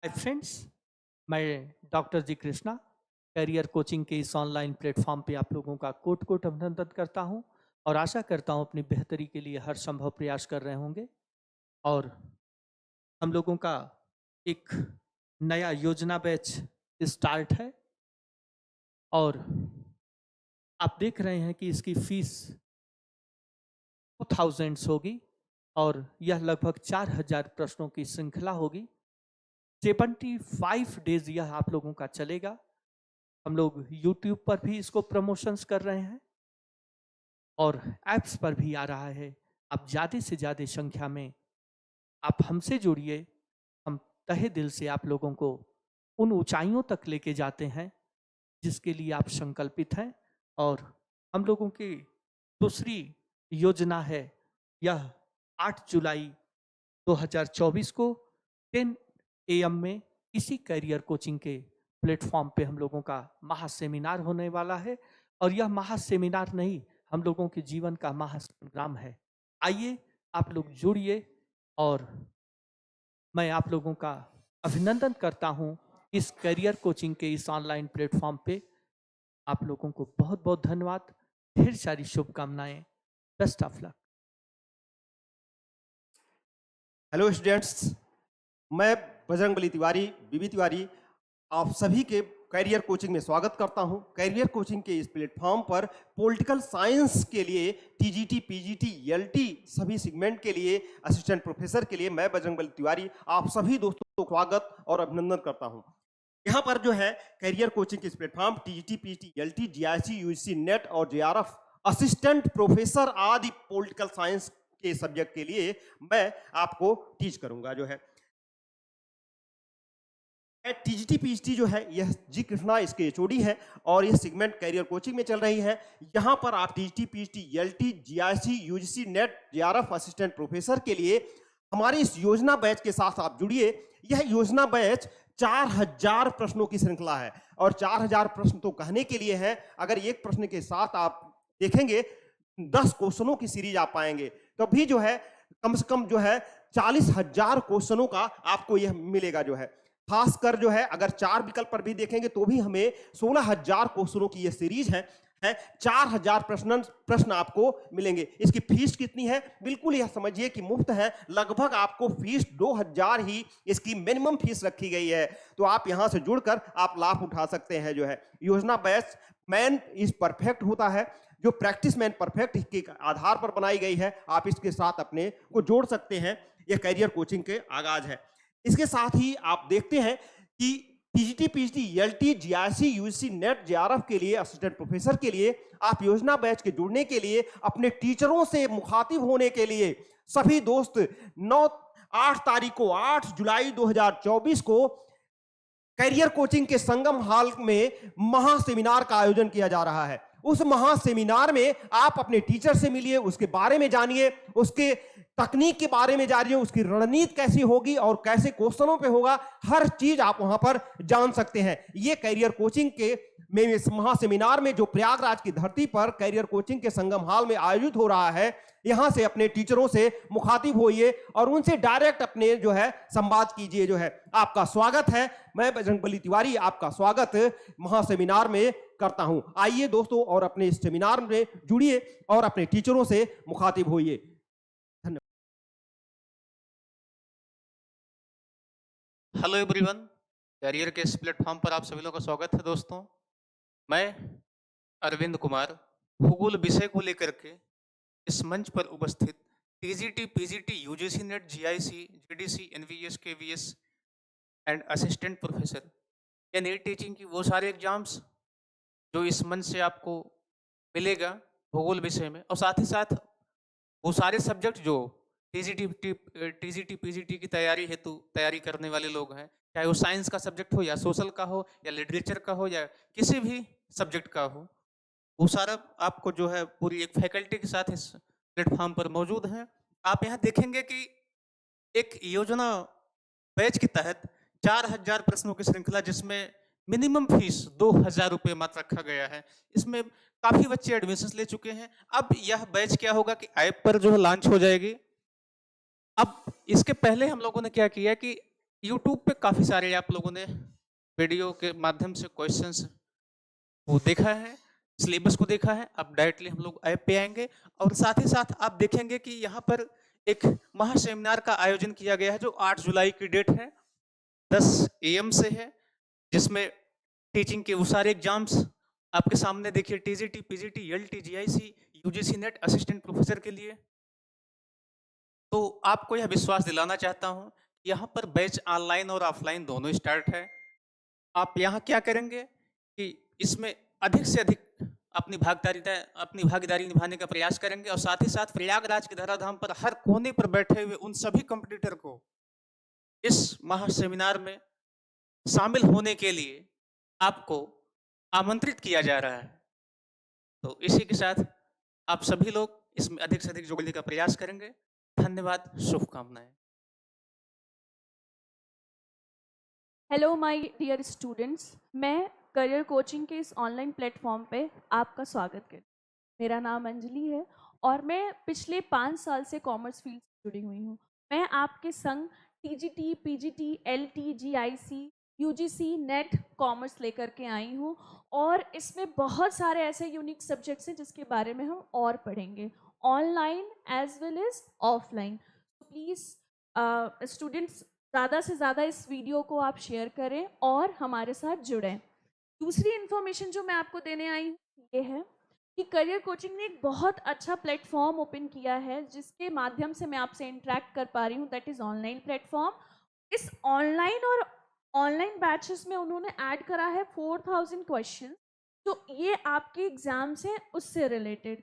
Hi friends, मैं doctor जी Krishna career coaching के इस ऑनलाइन प्लेटफॉर्म पे आप लोगों का कोट कोट अभिनंदन करता हूं और आशा करता हूं अपनी बेहतरी के लिए हर संभव प्रयास कर रहे होंगे। और हम लोगों का एक नया योजना बैच स्टार्ट है और आप देख रहे हैं कि इसकी फीस 2000 होगी और यह लगभग 4000 प्रश्नों की श्रृंखला होगी। 75 डेज यह आप लोगों का चलेगा। हम लोग यूट्यूब पर भी इसको प्रमोशंस कर रहे हैं और ऐप्स पर भी आ रहा है। आप ज़्यादा से ज़्यादा संख्या में आप हमसे जुड़िए। हम तहे दिल से आप लोगों को उन ऊंचाइयों तक लेके जाते हैं जिसके लिए आप संकल्पित हैं। और हम लोगों की दूसरी योजना है, यह 8 जुलाई 2024 को 10 AM में इसी करियर कोचिंग के प्लेटफॉर्म पे हम लोगों का महासेमिनार होने वाला है। और यह महासेमिनार नहीं, हम लोगों के जीवन का महासंग्राम है। आइए आप लोग जुड़िए और मैं आप लोगों का अभिनंदन करता हूं इस करियर कोचिंग के इस ऑनलाइन प्लेटफॉर्म पे। आप लोगों को बहुत बहुत धन्यवाद, ढेर सारी शुभकामनाएं। Best of luck. Hello students, मैं बजरंगबली तिवारी बीबी तिवारी आप सभी के करियर कोचिंग में स्वागत करता हूं। करियर कोचिंग के इस प्लेटफॉर्म पर पॉलिटिकल साइंस के लिए टीजीटी, पीजीटी, एलटी सभी सेगमेंट के लिए असिस्टेंट प्रोफेसर के लिए मैं बजरंगबली तिवारी आप सभी दोस्तों को स्वागत और अभिनंदन करता हूं। यहाँ पर जो है करियर कोचिंग के इस platform TGT, PGT, LT, GIC, UGC net और जेआरएफ असिस्टेंट प्रोफेसर आदि पॉलिटिकल साइंस के सब्जेक्ट के लिए मैं आपको टीच करूंगा। जो है टीजीटी पीजीटी जो है यह जी कृष्णा इसके एचओडी है और यह सेगमेंट करियर कोचिंग में चल रही है। यहाँ पर आप TGT, PGT, LT, GIC, UGC net, JRF assistant professor के लिए हमारी इस योजना बैच के साथ आप जुड़िए। यह योजना बैच 4000 प्रश्नों की श्रृंखला है और 4000 प्रश्न तो कहने के लिए है। अगर एक प्रश्न के साथ आप देखेंगे 10 क्वेश्चनों की सीरीज आप पाएंगे, तो भी जो है कम से कम जो है 40,000 क्वेश्चनों का आपको यह मिलेगा। जो है खासकर जो है अगर 4 विकल्प पर भी देखेंगे तो भी हमें 16,000 क्वेश्चनों की यह सीरीज है 4000 प्रश्न आपको मिलेंगे। इसकी फीस कितनी है? बिल्कुल यह समझिए कि मुफ्त है। लगभग आपको फीस 2000 ही इसकी मिनिमम फीस रखी गई है। तो आप यहां से जुड़कर आप लाभ उठा सकते हैं। जो है योजना बैच मैन इज परफेक्ट होता है, जो प्रैक्टिस मैन परफेक्ट के आधार पर बनाई गई है। आप इसके साथ अपने को जोड़ सकते हैं। यह करियर कोचिंग के आगाज है। इसके साथ ही आप देखते हैं कि TGT, PGT, LT, GIC, UGC net, JRF के लिए असिस्टेंट प्रोफेसर के लिए आप योजना बैच के जुड़ने के लिए अपने टीचरों से मुखातिब होने के लिए सभी दोस्त 8 तारीख को 8 जुलाई 2024 को करियर कोचिंग के संगम हॉल में महासेमिनार का आयोजन किया जा रहा है। उस महासेमिनार में आप अपने टीचर से मिलिए, उसके बारे में जानिए, उसके तकनीक के बारे में जानिए, उसकी रणनीति कैसी होगी और कैसे क्वेश्चनों पे होगा, हर चीज आप वहां पर जान सकते हैं। ये करियर कोचिंग के महासेमिनार में जो प्रयागराज की धरती पर करियर कोचिंग के संगम हॉल में आयोजित हो रहा है, यहां से अपने टीचरों से मुखातिब होइए और उनसे डायरेक्ट अपने जो है संवाद कीजिए। जो है आपका स्वागत है। मैं बजरंगबली तिवारी आपका स्वागत महासेमिनार में करता हूं। आइए दोस्तों और अपने इस सेमिनार में जुड़िए और अपने टीचरों से मुखातिब होइए। धन्यवाद। हेलो एवरीवन, कैरियर के इस प्लेटफॉर्म पर आप सभी लोगों का स्वागत है। दोस्तों, मैं अरविंद कुमार भूगोल विषय को लेकर के इस मंच पर उपस्थित TGT, PGT, UGC NET, GIC, GDC, NVS, KVS and assistant professor यानी टीचिंग की वो सारे एग्जाम्स जो इस मंच से आपको मिलेगा भूगोल विषय में, और साथ ही साथ वो सारे सब्जेक्ट जो टीजीटी पीजीटी की तैयारी हेतु तैयारी करने वाले लोग हैं, चाहे वो साइंस का सब्जेक्ट हो या सोशल का हो या लिटरेचर का हो या किसी भी सब्जेक्ट का हो, वो सारा आपको जो है पूरी एक फैकल्टी के साथ इस प्लेटफॉर्म पर मौजूद है। आप यहाँ देखेंगे कि एक योजना बैच के तहत 4000 प्रश्नों की श्रृंखला, जिसमें मिनिमम फीस 2000 रुपये मात्र रखा गया है। इसमें काफी बच्चे एडमिशन ले चुके हैं। अब यह बैच क्या होगा कि ऐप पर जो है लॉन्च हो जाएगी। अब इसके पहले हम लोगों ने क्या किया कि यूट्यूब पे काफ़ी सारे आप लोगों ने वीडियो के माध्यम से क्वेश्चंस वो देखा है, सिलेबस को देखा है। अब डायरेक्टली हम लोग ऐप पे आएँगे और साथ ही साथ आप देखेंगे कि यहाँ पर एक महासेमिनार का आयोजन किया गया है जो 8 जुलाई की डेट है, 10 एएम से है, जिसमें टीचिंग के वो सारे एग्जाम्स आपके सामने देखिए, TGT, PGT, LT, GIC, UGC net assistant professor के लिए। तो आपको यह विश्वास दिलाना चाहता हूँ, यहाँ पर बैच ऑनलाइन और ऑफलाइन दोनों स्टार्ट है। आप यहाँ क्या करेंगे कि इसमें अधिक से अधिक अपनी भागीदारी निभाने का प्रयास करेंगे और साथ ही साथ प्रयागराज के धराधाम पर हर कोने पर बैठे हुए उन सभी कंपटीटर को इस महासेमिनार में शामिल होने के लिए आपको आमंत्रित किया जा रहा है। तो इसी के साथ आप सभी लोग इसमें अधिक से अधिक जुड़ने का प्रयास करेंगे। धन्यवाद, शुभकामनाएं। हेलो माय डियर स्टूडेंट्स, मैं करियर कोचिंग के इस ऑनलाइन प्लेटफॉर्म पे आपका स्वागत करती हूँ। मेरा नाम अंजलि है और मैं पिछले 5 साल से कॉमर्स फील्ड से जुड़ी हुई हूँ। मैं आपके संग TGT, PGT, LT, GIC, UGC, net commerce लेकर के आई हूँ और इसमें बहुत सारे ऐसे यूनिक सब्जेक्ट्स हैं जिसके बारे में हम और पढ़ेंगे, online as well as offline. Please students ज़्यादा से ज़्यादा इस वीडियो को आप शेयर करें और हमारे साथ जुड़ें। दूसरी इन्फॉर्मेशन जो मैं आपको देने आई हूँ ये है कि करियर कोचिंग ने एक बहुत अच्छा प्लेटफॉर्म ओपन किया है जिसके माध्यम से मैं आपसे इंटरेक्ट कर पा रही हूँ, दैट इज़ ऑनलाइन प्लेटफॉर्म। इस ऑनलाइन और ऑनलाइन बैचेस में उन्होंने ऐड करा है 4000 क्वेश्चन, तो ये आपके एग्जाम्स हैं उससे रिलेटेड।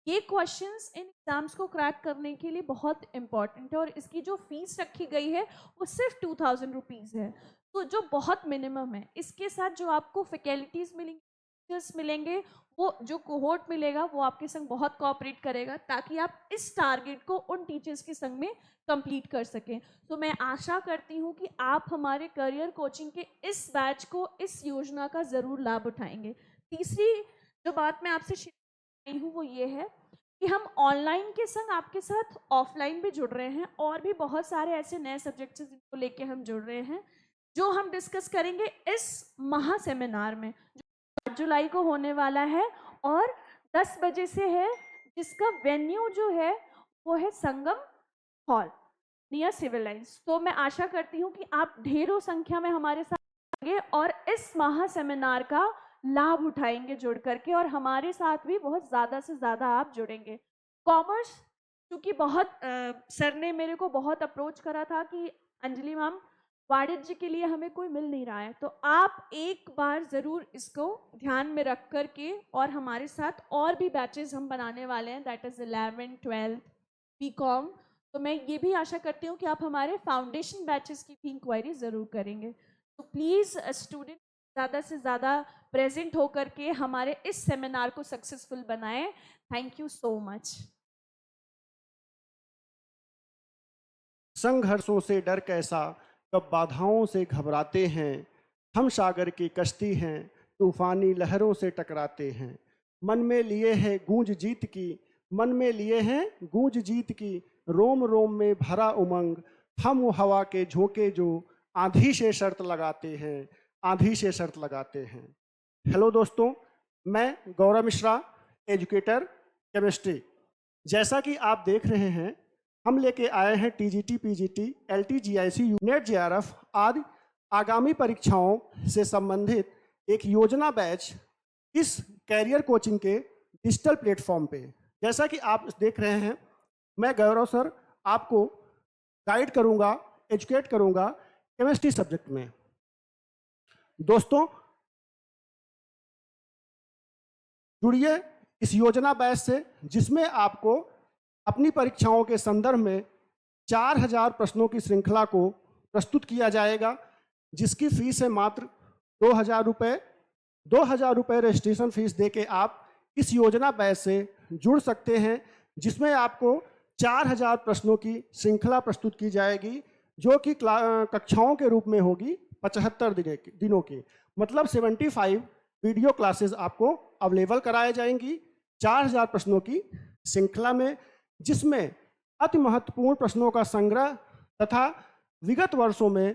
ये क्वेश्चंस इन एग्जाम्स को क्रैक करने के लिए बहुत इंपॉर्टेंट है और इसकी जो फीस रखी गई है वो सिर्फ 2000 रुपीज़ है, तो जो बहुत मिनिमम है। इसके साथ जो आपको फैकल्टीज़ मिलेंगी, टीचर्स मिलेंगे, वो जो कोहोर्ट मिलेगा वो आपके संग बहुत कोऑपरेट करेगा ताकि आप इस टारगेट को उन टीचर्स के संग में कंप्लीट कर सकें। तो मैं आशा करती हूँ कि आप हमारे करियर कोचिंग के इस बैच को, इस योजना का ज़रूर लाभ उठाएंगे। तीसरी जो बात मैं आपसे शेयर हूँ वो ये है कि हम ऑनलाइन के संग आपके साथ ऑफलाइन भी जुड़ रहे हैं और भी बहुत सारे ऐसे नए सब्जेक्ट्स जिनको लेके हम जुड़ रहे हैं जो हम डिस्कस करेंगे इस महा सेमिनार में जो 8 जुलाई को होने वाला है और 10 बजे से है, जिसका वेन्यू जो है वो है संगम हॉल नियर सिविल लाइन्स। तो मैं आशा करती हूँ कि आप ढेरों संख्या में हमारे साथ आएंगे और इस महा सेमिनार का लाभ उठाएंगे जुड़ करके और हमारे साथ भी बहुत ज़्यादा से ज़्यादा आप जुड़ेंगे। कॉमर्स क्योंकि बहुत सर ने मेरे को बहुत अप्रोच करा था कि अंजलि मैम वाणिज्य के लिए हमें कोई मिल नहीं रहा है, तो आप एक बार ज़रूर इसको ध्यान में रख करके और हमारे साथ और भी बैचेस हम बनाने वाले हैं, that is 11th 12th BCom. तो मैं ये भी आशा करती हूँ कि आप हमारे फाउंडेशन बैचेस की भी इंक्वायरी ज़रूर करेंगे। तो प्लीज़ स्टूडेंट ज़्यादा से ज़्यादा प्रेजेंट होकर के हमारे इस सेमिनार को सक्सेसफुल बनाएं। Thank you so much. संघर्षों से डर कैसा, कब बाधाओं से घबराते हैं, हम सागर की कश्ती हैं, तूफानी लहरों से टकराते हैं। मन में लिए हैं गूंज जीत की, मन में लिए हैं गूंज जीत की, रोम रोम में भरा उमंग, हम वो हवा के झोंके जो आंधी से शर्त लगाते हैं, आंधी से शर्त लगाते हैं। हेलो दोस्तों, मैं गौरव मिश्रा, एजुकेटर केमिस्ट्री। जैसा कि आप देख रहे हैं, हम लेके आए हैं TGT, PGT, LT, GIC, net, JRF आदि आगामी परीक्षाओं से संबंधित एक योजना बैच इस कैरियर कोचिंग के डिजिटल प्लेटफॉर्म पे। जैसा कि आप देख रहे हैं, मैं गौरव सर आपको गाइड करूंगा, एजुकेट करूंगा केमिस्ट्री सब्जेक्ट में। दोस्तों जुड़िए इस योजना बैच से, जिसमें आपको अपनी परीक्षाओं के संदर्भ में 4000 प्रश्नों की श्रृंखला को प्रस्तुत किया जाएगा, जिसकी फीस है मात्र 2000 रुपये। 2000 रुपये रजिस्ट्रेशन फीस देके आप इस योजना बैच से जुड़ सकते हैं, जिसमें आपको 4000 प्रश्नों की श्रृंखला प्रस्तुत की जाएगी, जो कि कक्षाओं के रूप में होगी 75 दिनों की, मतलब 75 वीडियो क्लासेस आपको अवेलेबल कराए जाएंगी 4000 प्रश्नों की श्रृंखला में, जिसमें अति महत्वपूर्ण प्रश्नों का संग्रह तथा विगत वर्षों में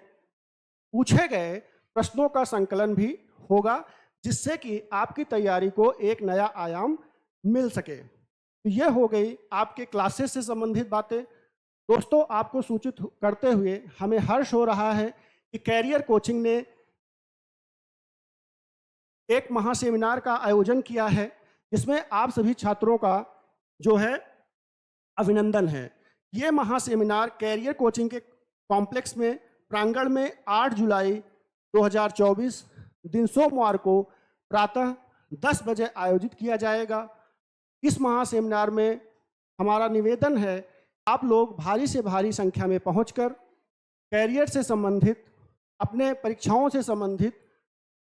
पूछे गए प्रश्नों का संकलन भी होगा, जिससे कि आपकी तैयारी को एक नया आयाम मिल सके। तो ये हो गई आपके क्लासेस से संबंधित बातें। दोस्तों, आपको सूचित करते हुए हमें हर्ष हो रहा है कि कैरियर कोचिंग ने एक महासेमिनार का आयोजन किया है, जिसमें आप सभी छात्रों का जो है अभिनंदन है। ये महासेमिनार कैरियर कोचिंग के कॉम्प्लेक्स में प्रांगण में 8 जुलाई 2024 दिन सोमवार को प्रातः 10 बजे आयोजित किया जाएगा। इस महासेमिनार में हमारा निवेदन है, आप लोग भारी से भारी संख्या में पहुंचकर कैरियर से संबंधित, अपने परीक्षाओं से संबंधित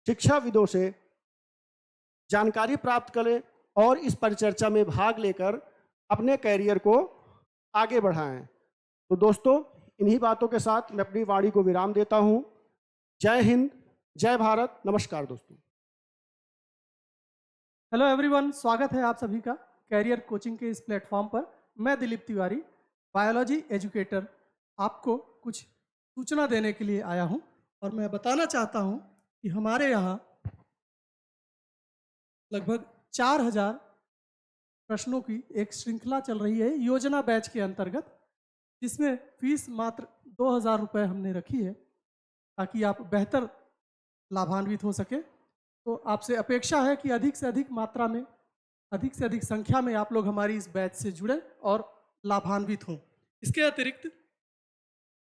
शिक्षाविदों से जानकारी प्राप्त करें और इस परिचर्चा में भाग लेकर अपने कैरियर को आगे बढ़ाएं। तो दोस्तों, इन्हीं बातों के साथ मैं अपनी वाणी को विराम देता हूं। जय हिंद, जय भारत, नमस्कार दोस्तों। हेलो एवरीवन, स्वागत है आप सभी का कैरियर कोचिंग के इस प्लेटफॉर्म पर। मैं दिलीप तिवारी, बायोलॉजी एजुकेटर, आपको कुछ सूचना देने के लिए आया हूं और मैं बताना चाहता हूं कि हमारे यहाँ लगभग 4000 प्रश्नों की एक श्रृंखला चल रही है योजना बैच के अंतर्गत, जिसमें फीस मात्र 2000 रुपये हमने रखी है ताकि आप बेहतर लाभान्वित हो सके। तो आपसे अपेक्षा है कि अधिक से अधिक मात्रा में, अधिक से अधिक संख्या में आप लोग हमारी इस बैच से जुड़े और लाभान्वित हों। इसके अतिरिक्त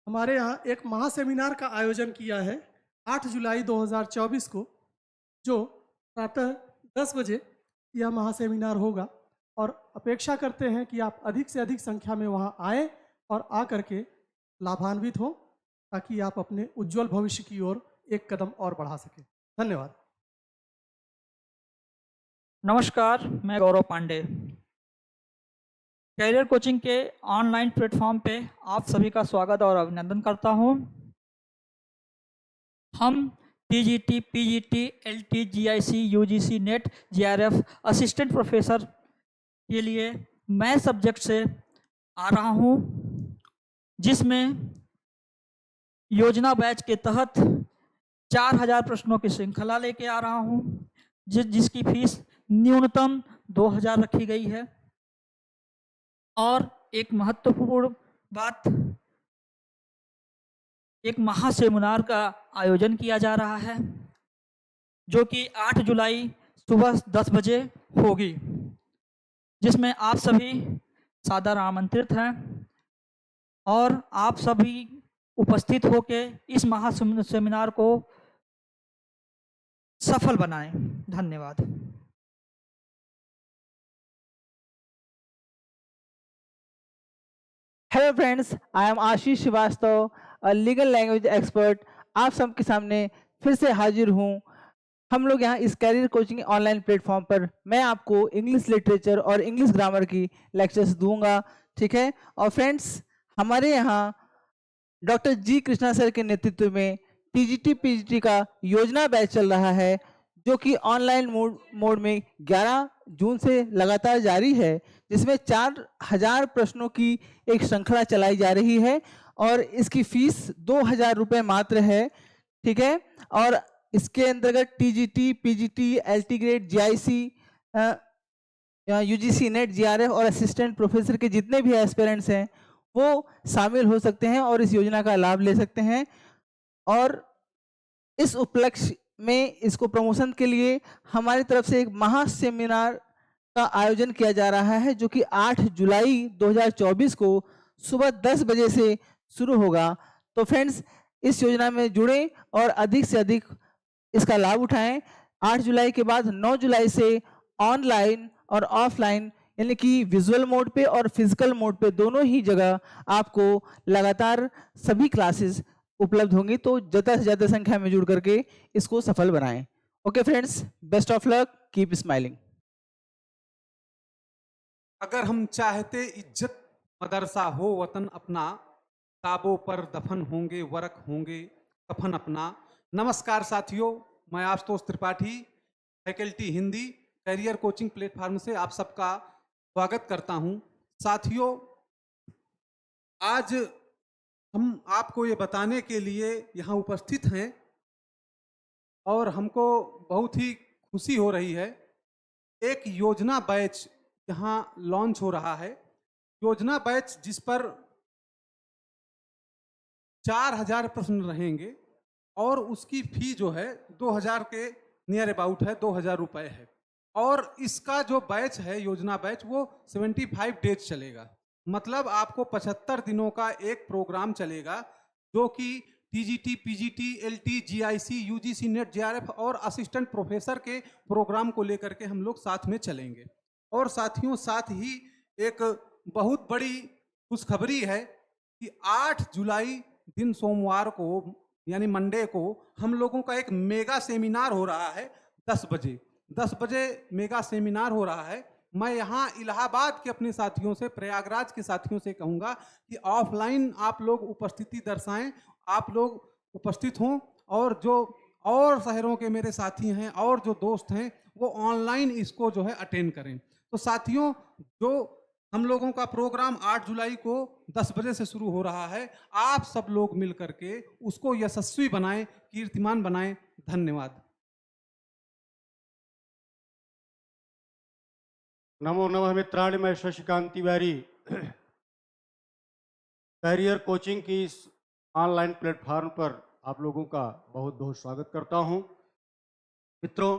हमारे यहाँ एक महासेमिनार का आयोजन किया है 8 जुलाई 2024 को, जो प्रातः 10 बजे यह महासेमिनार होगा और अपेक्षा करते हैं कि आप अधिक से अधिक संख्या में वहाँ आएँ और आ करके लाभान्वित हों, ताकि आप अपने उज्जवल भविष्य की ओर एक कदम और बढ़ा सकें। धन्यवाद। नमस्कार, मैं गौरव पांडे। कैरियर कोचिंग के ऑनलाइन प्लेटफॉर्म पे आप सभी का स्वागत और अभिनंदन करता हूं। हम TGT, PGT, LT, GIC, UGC, net, GRF assistant professor के लिए मैं सब्जेक्ट से आ रहा हूं, जिसमें योजना बैच के तहत 4000 प्रश्नों की श्रृंखला लेके आ रहा हूं, जिसकी फीस न्यूनतम 2000 रखी गई है। और एक महत्वपूर्ण बात, एक महासेमिनार का आयोजन किया जा रहा है, जो कि 8 जुलाई सुबह 10 बजे होगी, जिसमें आप सभी सादर आमंत्रित हैं और आप सभी उपस्थित होकर इस महासेमिनार को सफल बनाएं। धन्यवाद। Hello friends, I am Ashish Srivastava, legal language expert. आप सबके सामने फिर से हाजिर हूँ। हम लोग यहाँ इस कैरियर कोचिंग ऑनलाइन प्लेटफॉर्म पर मैं आपको इंग्लिश लिटरेचर और इंग्लिश ग्रामर की लेक्चर्स दूंगा, ठीक है। और फ्रेंड्स, हमारे यहाँ डॉक्टर जी कृष्णा सर के नेतृत्व में टीजीटी पीजीटी का योजना बैच चल रहा है, जो कि ऑनलाइन मोड में 11 जून से लगातार जारी है, जिसमें 4000 प्रश्नों की एक श्रृंखला चलाई जा रही है और इसकी फीस 2000 रुपये मात्र है, ठीक है। और इसके अंतर्गत TGT, PGT, LT grade, GIC, UGC, net, GRF और असिस्टेंट प्रोफेसर के जितने भी एस्पिरेंट्स हैं वो शामिल हो सकते हैं और इस योजना का लाभ ले सकते हैं। और इस उपलक्ष्य में इसको प्रमोशन के लिए हमारी तरफ से एक महासेमिनार का आयोजन किया जा रहा है, जो कि 8 जुलाई 2024 को सुबह 10 बजे से शुरू होगा। तो फ्रेंड्स, इस योजना में जुड़ें और अधिक से अधिक इसका लाभ उठाएं। 8 जुलाई के बाद 9 जुलाई से ऑनलाइन और ऑफलाइन, यानी कि विजुअल मोड पे और फिजिकल मोड पे दोनों ही जगह आपको लगातार सभी क्लासेस उपलब्ध होंगी। तो ज़्यादा से ज़्यादा संख्या में जुड़ करके इसको सफल बनाएं। Okay friends, best of luck, keep smiling. अगर हम चाहते इज्जत मदरसा हो वतन अपना, ताबों पर दफन होंगे वरक होंगे कफन अपना। नमस्कार साथियों, मैं Ashutosh Tripathi, faculty Hindi, career coaching platform से आप सबका स्वागत करता हूं। साथियों, आज हम आपको ये बताने के लिए यहाँ उपस्थित हैं और हमको बहुत ही खुशी हो रही है। एक योजना बैच यहाँ लॉन्च हो रहा है। योजना बैच जिस पर 4000 प्रश्न रहेंगे और उसकी फी जो है 2000 के नियर अबाउट है, 2000 रुपये है। और इसका जो बैच है, योजना बैच, वो 75 डेज चलेगा। मतलब आपको 75 दिनों का एक प्रोग्राम चलेगा जो कि TGT, PGT, LT, GIC, UGC net, JRF और असिस्टेंट प्रोफेसर के प्रोग्राम को लेकर के हम लोग साथ में चलेंगे। और साथियों, साथ ही एक बहुत बड़ी खुशखबरी है कि 8 जुलाई दिन सोमवार को यानी मंडे को हम लोगों का एक मेगा सेमिनार हो रहा है 10 बजे। 10 बजे मेगा सेमिनार हो रहा है। मैं यहाँ इलाहाबाद के अपने साथियों से, प्रयागराज के साथियों से कहूँगा कि ऑफलाइन आप लोग उपस्थिति दर्शाएं, आप लोग उपस्थित हों, और जो और शहरों के मेरे साथी हैं और जो दोस्त हैं वो ऑनलाइन इसको जो है अटेंड करें। तो साथियों, जो हम लोगों का प्रोग्राम 8 जुलाई को 10 बजे से शुरू हो रहा है, आप सब लोग मिल करके उसको यशस्वी बनाएं, कीर्तिमान बनाएं। धन्यवाद। नमो नमः मित्राणि, मैं शशिकांत तिवारी कैरियर कोचिंग की इस ऑनलाइन प्लेटफॉर्म पर आप लोगों का बहुत बहुत स्वागत करता हूं। मित्रों,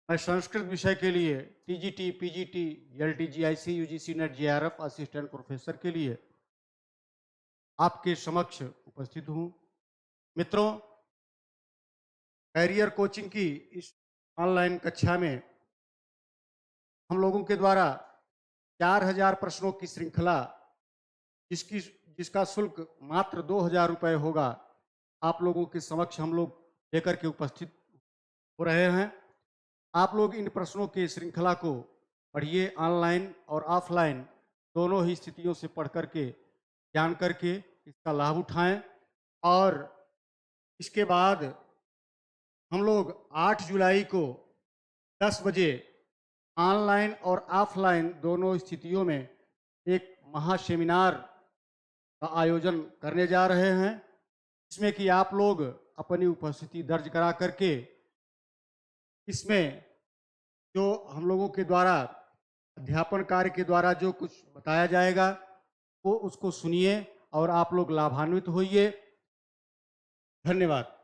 मैं संस्कृत विषय के लिए TGT, PGT, LT, GIC, UGC net, JRF assistant professor के लिए आपके समक्ष उपस्थित हूं। मित्रों, कैरियर कोचिंग की इस ऑनलाइन कक्षा में हम लोगों के द्वारा 4000 प्रश्नों की श्रृंखला, जिसका शुल्क मात्र 2000 रुपये होगा, आप लोगों के समक्ष हम लोग लेकर के उपस्थित हो रहे हैं। आप लोग इन प्रश्नों की श्रृंखला को पढ़िए, ऑनलाइन और ऑफलाइन दोनों ही स्थितियों से पढ़ करके, जान करके इसका लाभ उठाएं। और इसके बाद हम लोग 8 जुलाई को 10 बजे ऑनलाइन और ऑफलाइन दोनों स्थितियों में एक महासेमिनार का आयोजन करने जा रहे हैं, इसमें कि आप लोग अपनी उपस्थिति दर्ज करा करके इसमें जो हम लोगों के द्वारा अध्यापन कार्य के द्वारा जो कुछ बताया जाएगा वो उसको सुनिए और आप लोग लाभान्वित होइए। धन्यवाद।